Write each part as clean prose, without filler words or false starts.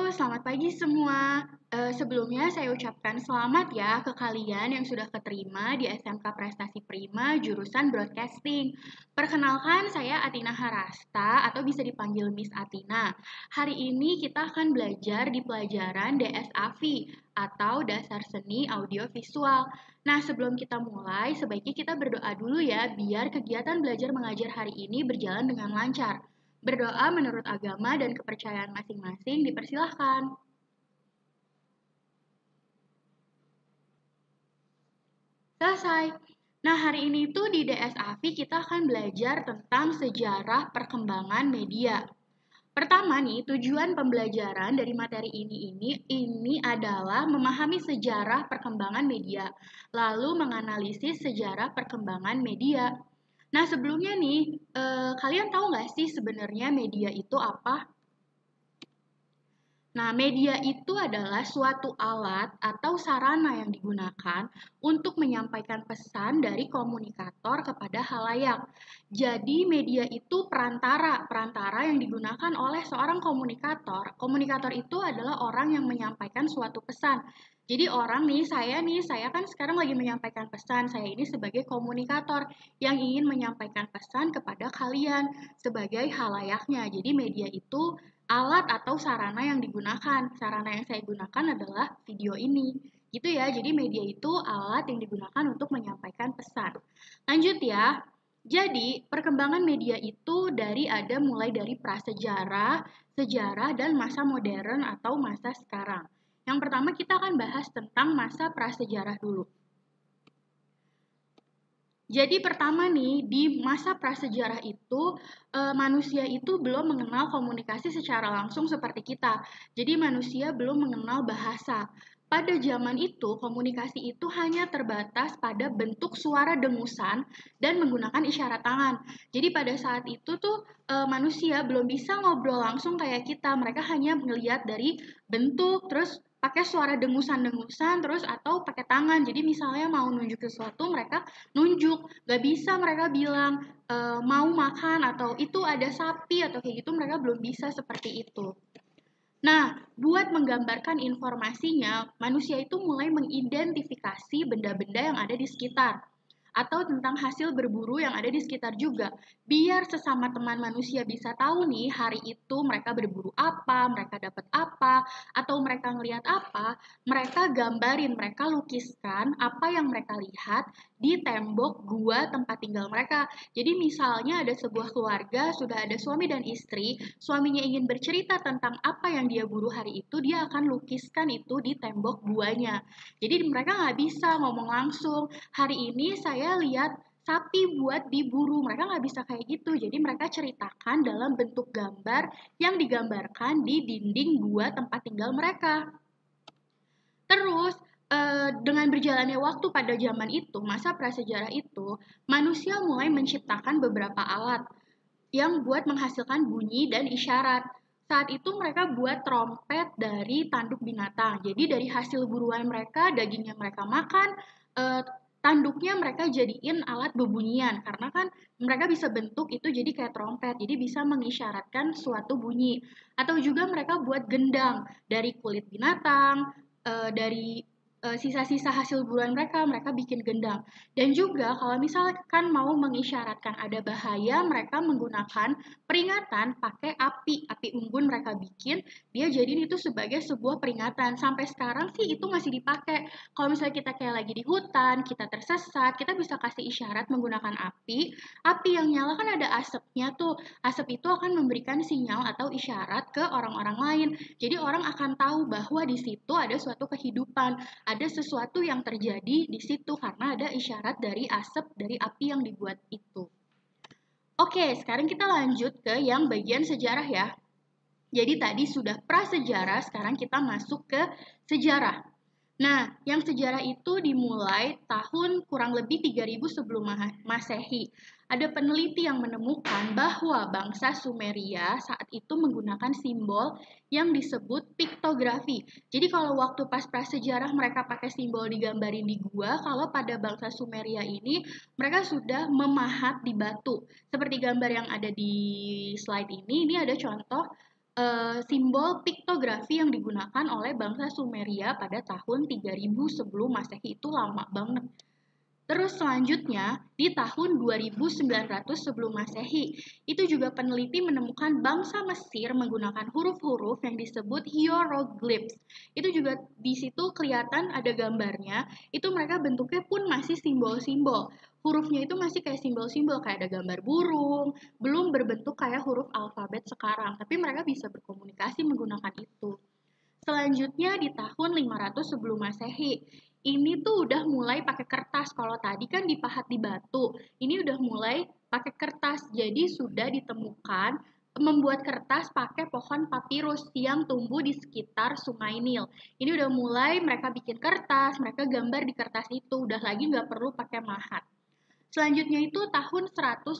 Selamat pagi semua. Sebelumnya saya ucapkan selamat ya ke kalian yang sudah keterima di SMK Prestasi Prima jurusan Broadcasting. Perkenalkan saya Atina Harasta atau bisa dipanggil Miss Atina. Hari ini kita akan belajar di pelajaran DSAV atau Dasar Seni Audio Visual. Nah, sebelum kita mulai, sebaiknya kita berdoa dulu ya biar kegiatan belajar mengajar hari ini berjalan dengan lancar. Berdoa menurut agama dan kepercayaan masing-masing dipersilahkan. Selesai. Nah, hari ini tuh di DSAV kita akan belajar tentang sejarah perkembangan media. Pertama nih, tujuan pembelajaran dari materi ini adalah memahami sejarah perkembangan media, lalu menganalisis sejarah perkembangan media. Nah, sebelumnya nih, kalian tahu nggak sih sebenarnya media itu apa? Nah, media itu adalah suatu alat atau sarana yang digunakan untuk menyampaikan pesan dari komunikator kepada halayak. Jadi, media itu perantara yang digunakan oleh seorang komunikator. Komunikator itu adalah orang yang menyampaikan suatu pesan. Jadi orang saya kan sekarang lagi menyampaikan pesan. Saya ini sebagai komunikator yang ingin menyampaikan pesan kepada kalian sebagai halayaknya. Jadi media itu alat atau sarana yang digunakan. Sarana yang saya gunakan adalah video ini. Gitu ya, jadi media itu alat yang digunakan untuk menyampaikan pesan. Lanjut ya. Jadi, perkembangan media itu mulai dari prasejarah, sejarah, dan masa modern atau masa sekarang. Yang pertama kita akan bahas tentang masa prasejarah dulu. Jadi pertama nih, di masa prasejarah itu, manusia itu belum mengenal komunikasi secara langsung seperti kita. Jadi manusia belum mengenal bahasa. Pada zaman itu, komunikasi itu hanya terbatas pada bentuk suara dengusan dan menggunakan isyarat tangan. Jadi pada saat itu tuh manusia belum bisa ngobrol langsung kayak kita. Mereka hanya melihat dari bentuk, terus pakai suara dengusan-dengusan, terus atau pakai tangan. Jadi misalnya mau nunjuk sesuatu, mereka nunjuk, gak bisa mereka bilang mau makan atau itu ada sapi atau kayak gitu, mereka belum bisa seperti itu. Nah, buat menggambarkan informasinya, manusia itu mulai mengidentifikasi benda-benda yang ada di sekitar atau tentang hasil berburu yang ada di sekitar juga. Biar sesama teman manusia bisa tahu nih hari itu mereka berburu apa, mereka dapat apa, atau mereka ngelihat apa, mereka gambarin, mereka lukiskan apa yang mereka lihat di tembok gua tempat tinggal mereka. Jadi misalnya ada sebuah keluarga, sudah ada suami dan istri, suaminya ingin bercerita tentang apa yang dia buru hari itu, dia akan lukiskan itu di tembok guanya. Jadi mereka nggak bisa ngomong langsung, hari ini saya lihat sapi buat diburu. Mereka nggak bisa kayak gitu. Jadi mereka ceritakan dalam bentuk gambar yang digambarkan di dinding gua tempat tinggal mereka. Terus, dengan berjalannya waktu pada zaman itu, masa prasejarah itu, manusia mulai menciptakan beberapa alat yang buat menghasilkan bunyi dan isyarat. Saat itu mereka buat trompet dari tanduk binatang. Jadi dari hasil buruan mereka, daging yang mereka makan, tanduknya mereka jadiin alat bebunyian. Karena kan mereka bisa bentuk itu jadi kayak trompet. Jadi bisa mengisyaratkan suatu bunyi. Atau juga mereka buat gendang dari kulit binatang, dari sisa-sisa hasil buruan mereka, mereka bikin gendang. Dan juga kalau misalkan mau mengisyaratkan ada bahaya, mereka menggunakan peringatan pakai api unggun mereka bikin, dia jadiin itu sebagai sebuah peringatan. Sampai sekarang sih itu masih dipakai. Kalau misalnya kita kayak lagi di hutan, kita tersesat, kita bisa kasih isyarat menggunakan api yang nyala kan ada asapnya tuh. Asap itu akan memberikan sinyal atau isyarat ke orang-orang lain. Jadi orang akan tahu bahwa di situ ada suatu kehidupan, ada sesuatu yang terjadi di situ karena ada isyarat dari asap dari api yang dibuat itu. Oke, sekarang kita lanjut ke yang bagian sejarah ya. Jadi tadi sudah prasejarah, sekarang kita masuk ke sejarah. Nah, yang sejarah itu dimulai tahun kurang lebih 3000 sebelum Masehi. Ada peneliti yang menemukan bahwa bangsa Sumeria saat itu menggunakan simbol yang disebut piktografi. Jadi kalau waktu pas prasejarah mereka pakai simbol digambarin di gua, kalau pada bangsa Sumeria ini mereka sudah memahat di batu. Seperti gambar yang ada di slide ini ada contoh simbol piktografi yang digunakan oleh bangsa Sumeria pada tahun 3000 sebelum Masehi. Itu lama banget. Terus selanjutnya, di tahun 2900 sebelum Masehi, itu juga peneliti menemukan bangsa Mesir menggunakan huruf-huruf yang disebut hieroglyphs. Itu juga di situ kelihatan ada gambarnya, itu mereka bentuknya pun masih simbol-simbol. Hurufnya itu masih kayak simbol-simbol, kayak ada gambar burung, belum berbentuk kayak huruf alfabet sekarang, tapi mereka bisa berkomunikasi menggunakan itu. Selanjutnya di tahun 500 sebelum Masehi, ini tuh udah mulai pakai kertas. Kalau tadi kan dipahat di batu, ini udah mulai pakai kertas. Jadi sudah ditemukan membuat kertas pakai pohon papirus yang tumbuh di sekitar Sungai Nil. Ini udah mulai mereka bikin kertas, mereka gambar di kertas itu, udah lagi nggak perlu pakai mahat. Selanjutnya itu tahun 105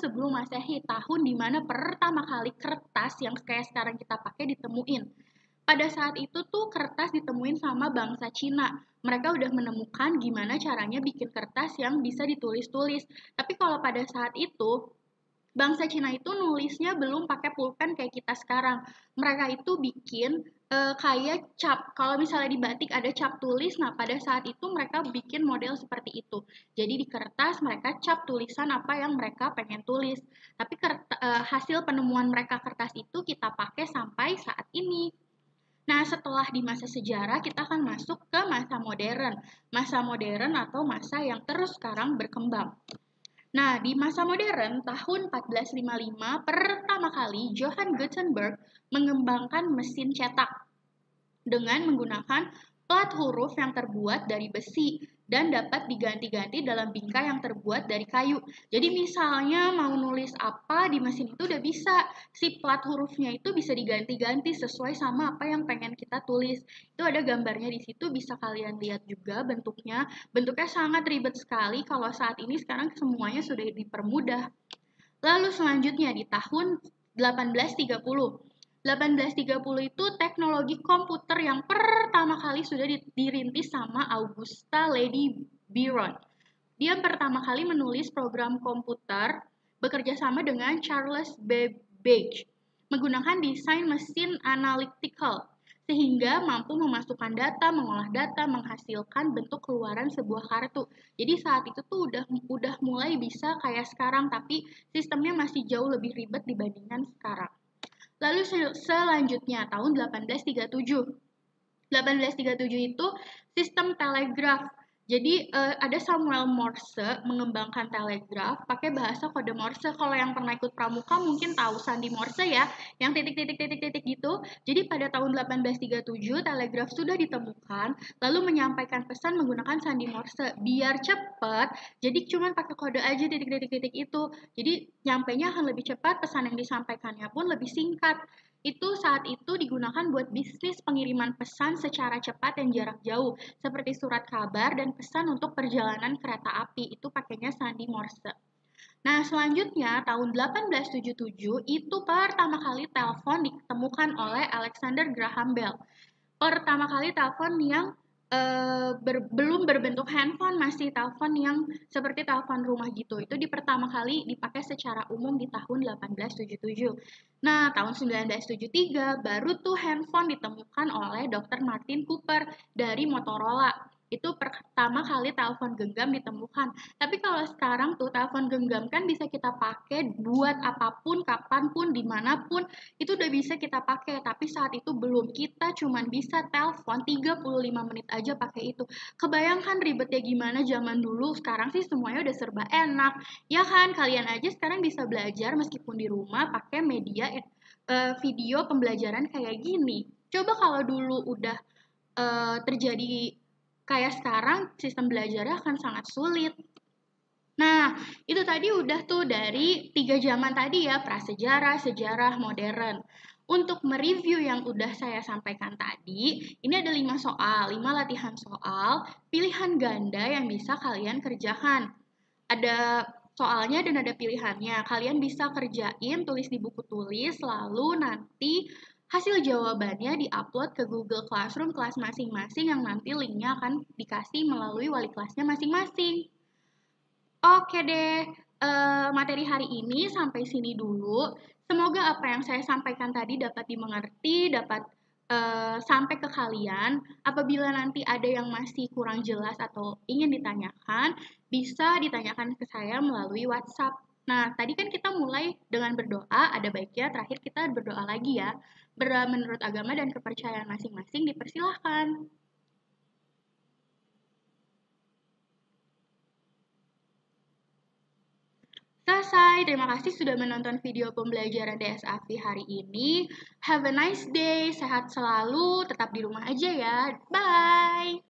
sebelum Masehi, tahun dimana pertama kali kertas yang kayak sekarang kita pakai ditemuin. Pada saat itu tuh kertas ditemuin sama bangsa Cina. Mereka udah menemukan gimana caranya bikin kertas yang bisa ditulis-tulis. Tapi kalau pada saat itu, bangsa Cina itu nulisnya belum pakai pulpen kayak kita sekarang. Mereka itu bikin kayak cap. Kalau misalnya di batik ada cap tulis, nah pada saat itu mereka bikin model seperti itu. Jadi di kertas mereka cap tulisan apa yang mereka pengen tulis. Tapi hasil penemuan mereka kertas itu kita pakai sampai saat ini. Nah, setelah di masa sejarah, kita akan masuk ke masa modern. Masa modern atau masa yang terus sekarang berkembang. Nah, di masa modern, tahun 1455, pertama kali Johann Gutenberg mengembangkan mesin cetak dengan menggunakan plat huruf yang terbuat dari besi dan dapat diganti-ganti dalam bingkai yang terbuat dari kayu. Jadi misalnya mau nulis apa di mesin itu udah bisa. Si plat hurufnya itu bisa diganti-ganti sesuai sama apa yang pengen kita tulis. Itu ada gambarnya di situ, bisa kalian lihat juga bentuknya. Bentuknya sangat ribet sekali, kalau saat ini sekarang semuanya sudah dipermudah. Lalu selanjutnya di tahun 1830. 1830 itu teknologi komputer yang pertama kali sudah dirintis sama Augusta Lady Byron. Dia pertama kali menulis program komputer bekerja sama dengan Charles Babbage menggunakan desain mesin analytical sehingga mampu memasukkan data, mengolah data, menghasilkan bentuk keluaran sebuah kartu. Jadi saat itu tuh udah mulai bisa kayak sekarang, tapi sistemnya masih jauh lebih ribet dibandingkan sekarang. Lalu selanjutnya tahun 1837. 1837 itu sistem telegraf. Jadi ada Samuel Morse mengembangkan telegraf pakai bahasa kode Morse. Kalau yang pernah ikut pramuka mungkin tahu sandi Morse ya, yang titik-titik-titik-titik gitu. Jadi pada tahun 1837 telegraf sudah ditemukan, lalu menyampaikan pesan menggunakan sandi Morse biar cepat. Jadi cuma pakai kode aja titik-titik-titik itu. Jadi nyampainya akan lebih cepat, pesan yang disampaikannya pun lebih singkat. Itu saat itu digunakan buat bisnis pengiriman pesan secara cepat dan jarak jauh, seperti surat kabar dan pesan untuk perjalanan kereta api. Itu pakainya sandi Morse. Nah, selanjutnya tahun 1877 itu pertama kali telepon ditemukan oleh Alexander Graham Bell. Pertama kali telepon yang belum berbentuk handphone, masih telepon yang seperti telepon rumah gitu. Itu pertama kali dipakai secara umum di tahun 1877. Nah, tahun 1973 baru tuh handphone ditemukan oleh Dr. Martin Cooper dari Motorola. Itu pertama kali telepon genggam ditemukan. Tapi kalau sekarang tuh telepon genggam kan bisa kita pakai buat apapun, kapanpun, dimanapun, itu udah bisa kita pakai. Tapi saat itu belum, kita cuman bisa telepon 35 menit aja pakai itu. Kebayangkan ribetnya gimana zaman dulu, sekarang sih semuanya udah serba enak. Ya kan, kalian aja sekarang bisa belajar meskipun di rumah pakai media video pembelajaran kayak gini. Coba kalau dulu udah terjadi kayak sekarang, sistem belajarnya akan sangat sulit. Nah, itu tadi udah tuh dari 3 zaman tadi ya, prasejarah, sejarah, modern. Untuk mereview yang udah saya sampaikan tadi, ini ada 5 soal, 5 latihan soal, pilihan ganda yang bisa kalian kerjakan. Ada soalnya dan ada pilihannya. Kalian bisa kerjain, tulis di buku tulis, lalu nanti hasil jawabannya diupload ke Google Classroom kelas masing-masing yang nanti linknya akan dikasih melalui wali kelasnya masing-masing. Oke deh, materi hari ini sampai sini dulu. Semoga apa yang saya sampaikan tadi dapat dimengerti, dapat sampai ke kalian. Apabila nanti ada yang masih kurang jelas atau ingin ditanyakan, bisa ditanyakan ke saya melalui WhatsApp. Nah, tadi kan kita mulai dengan berdoa, ada baiknya terakhir kita berdoa lagi ya. Menurut agama dan kepercayaan masing-masing dipersilahkan. Selesai, terima kasih sudah menonton video pembelajaran DSAV hari ini. Have a nice day, sehat selalu, tetap di rumah aja ya. Bye!